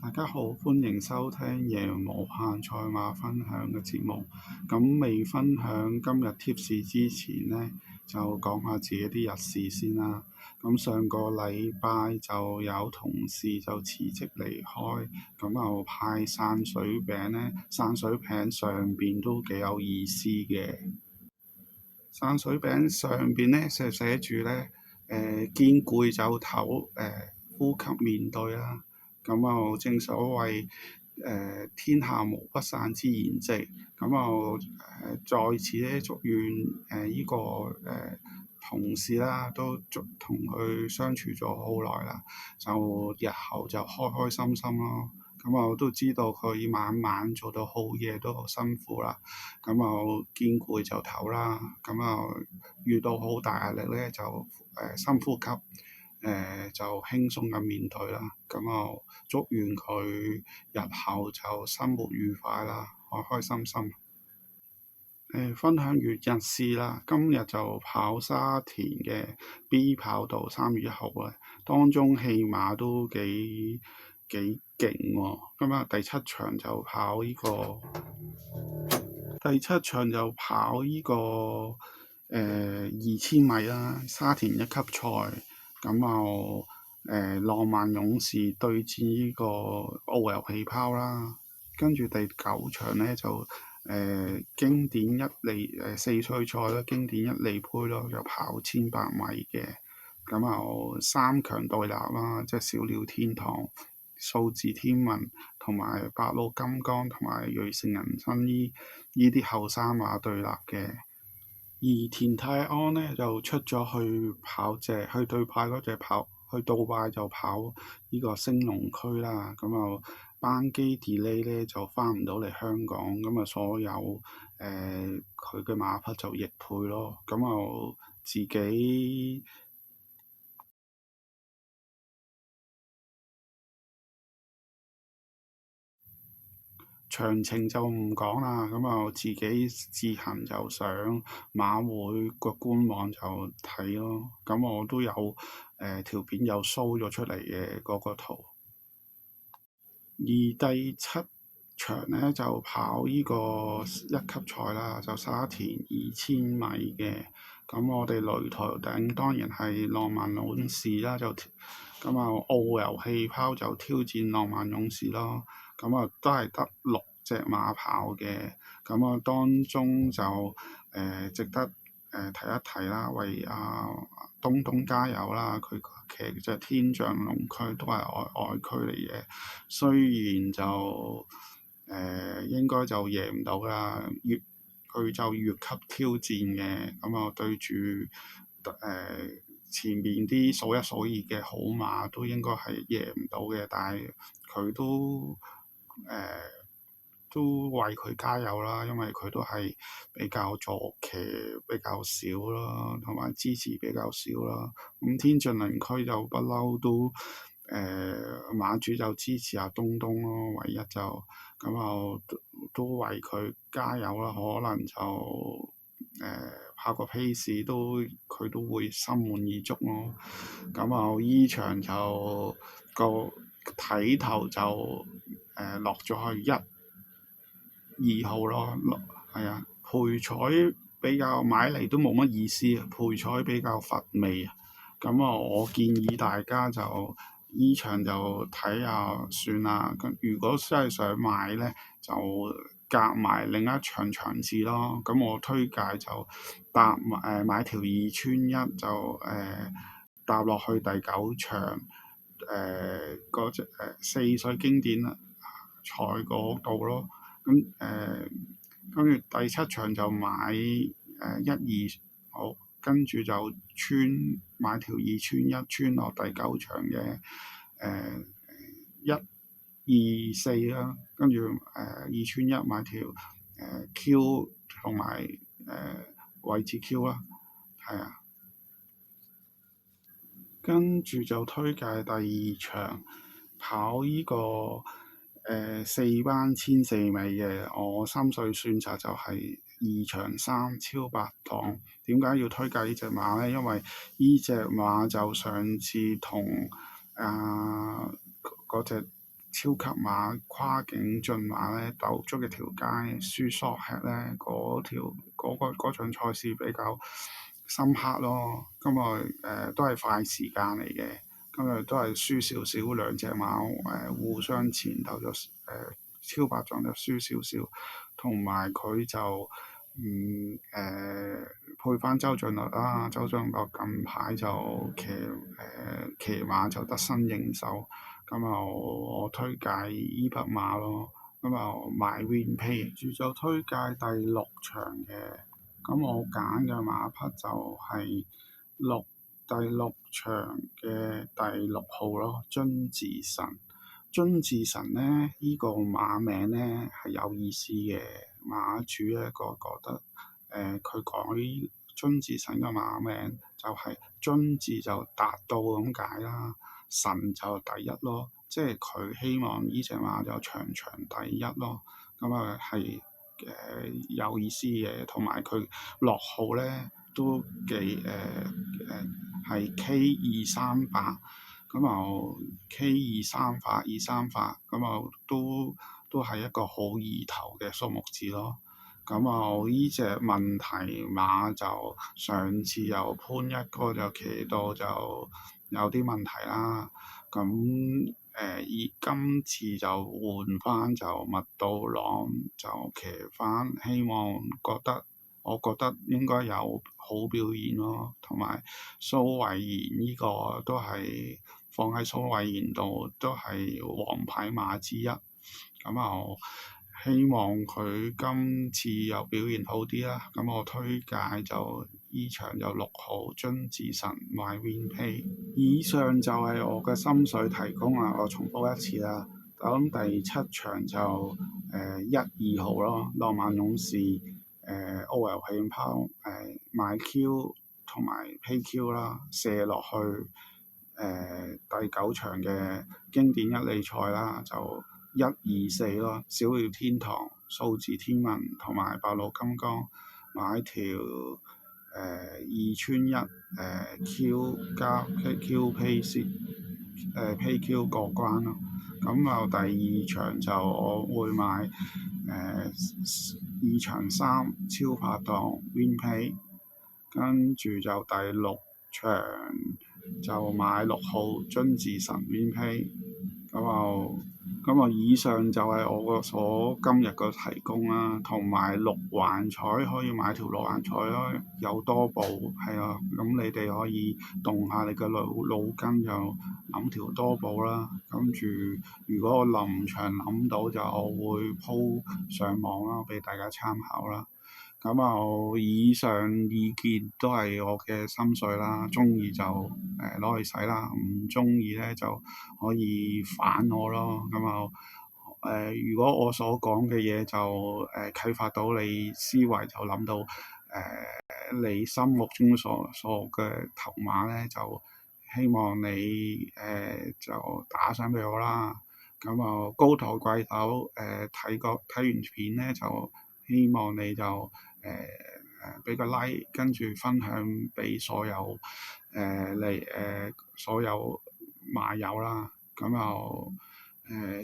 大家好，歡迎收聽贏無限賽馬分享嘅節目。咁未分享今日貼士之前呢，就講下自己啲日事先啦。咁上個禮拜就有同事就辭職離開，咁就派散水餅呢，散水餅上邊都幾有意思嘅。散水餅上邊呢，寫住呢，見攰就唞，呼吸面對啦。咁啊，正所謂天下無不散之筵席。咁啊在此咧祝願呢個同事啦，都同佢相處咗好耐啦，就日後就開開心心咯。咁啊都知道佢晚晚做到好夜都好辛苦啦。咁啊見攰就唞啦。咁啊遇到好大壓力咧就深呼吸。就輕鬆咁面對啦，咁啊祝願佢日後就生活愉快啦，開開心心。分享完日事啦，今日就跑沙田嘅 B 跑道3月1號咧，當中戲碼都幾勁喎。今日第七場就跑2000米啦，沙田一級賽。咁啊浪漫勇士對戰呢個澳遊氣泡啦，跟住第9場呢，就經典一哩4歲賽啦，經典一哩杯咯，就跑1800米嘅。咁啊3強對立啦，即係小鳥天堂、數字天文同埋白鹿金剛同埋瑞盛人生呢啲後生馬對立嘅。而田泰安呢，就出咗去對派嗰隻跑，去杜拜就跑呢個升龍區啦。咁啊班機 delay 呢，就翻唔到嚟香港，咁啊所有佢嘅馬匹就易配咯。咁啊自己詳情就唔講啦。咁啊自己自行就上馬會個官網就睇咯。咁我都有條片有 show 咗出嚟嘅嗰個圖。而第7場呢，就跑呢個一級賽啦，就沙田2000米嘅。咁我哋擂台頂當然係浪漫勇士啦，咁啊澳遊氣泡就挑戰浪漫勇士咯。咁啊都係得6隻馬跑嘅。咁啊當中就值得提一提啦，為東東加油啦！佢騎隻天象龍區都係外區嚟嘅，雖然就應該就贏唔到啦，佢就越級挑戰嘅。咁啊對住前面啲數一數二嘅好馬都應該係贏唔到嘅，但係佢都為佢加油啦，因為佢都係比較坐騎比較少啦，同埋支持比較少啦。咁天象輪區就不嬲都馬主就支持阿東東咯，唯一就咁啊都為佢加油啦。可能就跑個 pace 佢都會心滿意足咯。咁啊依場就個睇頭就落咗去1、2號咯，係啊，配彩比較買嚟都冇乜意思，配彩比較乏味啊。咁啊，我建議大家就依場就睇下算啦。咁如果真係想買呢，就夾埋另一場場次咯。咁我推介就買條2村1就搭落去第9場嗰隻4歲經典賽嗰度咯。咁跟住第7場就買1、2，好，跟住就買條2村1穿落第9場嘅1、2、4啦。跟住2村1買條Q 同埋位置 Q 啦，係啊。跟住就推介第2場跑呢個4班1004米嘅，我心水選擇就係2場3超8檔。點解要推介呢隻馬呢？因為呢隻馬就上次同嗰隻超級馬跨境駿馬咧鬥足一條街輸索吃咧，嗰場賽事比較深刻咯。今日都係快時間嚟嘅，今日都係輸少少，兩隻馬互相前頭就超白撞就輸少少，同埋佢就配翻周俊樂啦，周俊樂近排就騎馬就得心應手。咁啊，我推介依匹馬咯，咁啊買 Win Pay，住就推介第六場嘅，咁我揀嘅馬匹就係第六場嘅第六號咯，津治神。津治神呢，依個馬名呢係有意思嘅，馬主咧覺得佢改津治神嘅馬名就係津治就達到咁解啦。神就第一咯，即係佢希望呢隻馬就場場第一咯，咁啊係有意思嘅，同埋佢落號咧都幾係 K238，咁啊 K238，咁啊都係一個好意頭嘅數目字咯。咁啊，呢隻問題馬就上次由潘一哥就騎到就有啲問題啦。咁今次就換翻就麥道朗就騎翻，我覺得應該有好表現咯。同埋蘇偉賢呢個都係放喺蘇偉賢度都係王牌馬之一。咁啊〜希望佢今次又表現好啲啦，咁我推介就依場就六號津治神買 Win Pay。以上就係我嘅心水提供啦，我重複一次啦。咁第七場就1、2號咯，浪漫勇士OL 氣泡買 Q 同埋 Pay Q 啦，射落去第九場嘅經典一哩賽啦，就1、2、4咯，小鳥天堂、數字天文同埋白鹿金剛買條2村1Q 加 Q Pay Q 過關咯。咁啊第二場就我會買2場3超拍檔 Win Pay， 跟住就第六場就買6號津治神 Win Pay。咁啊，以上就係我今日個提供啦，同埋六環彩可以買條六環彩咯，有多步係啊，咁你哋可以動下你嘅腦筋，就諗條多步啦。跟住如果我臨場諗到就我會鋪上網啦，俾大家參考啦。咁啊，以上意見都係我嘅心水啦，中意就攞去使啦，唔中意咧就可以反我咯。咁啊如果我所講嘅嘢就啟發到你思維，就諗到你心目中所嘅頭馬咧，就希望你就打賞俾我啦。咁啊高抬貴手睇完片咧就〜希望你就俾個 like，跟住分享俾所有所有馬友啦。咁又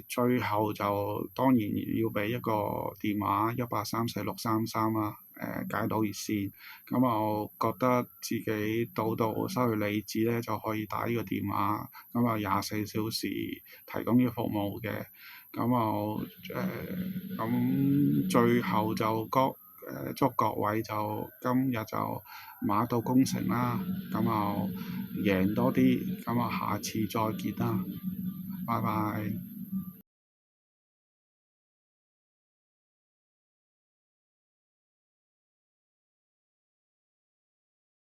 最後就當然要俾一個電話1834633啦，解賭熱線。咁我覺得自己賭到失去理智咧，就可以打呢個電話。咁啊24小時提供呢個服務嘅。咁最後就祝各位就今日就馬到功成啦，咁贏多啲，咁下次再見啦，拜拜。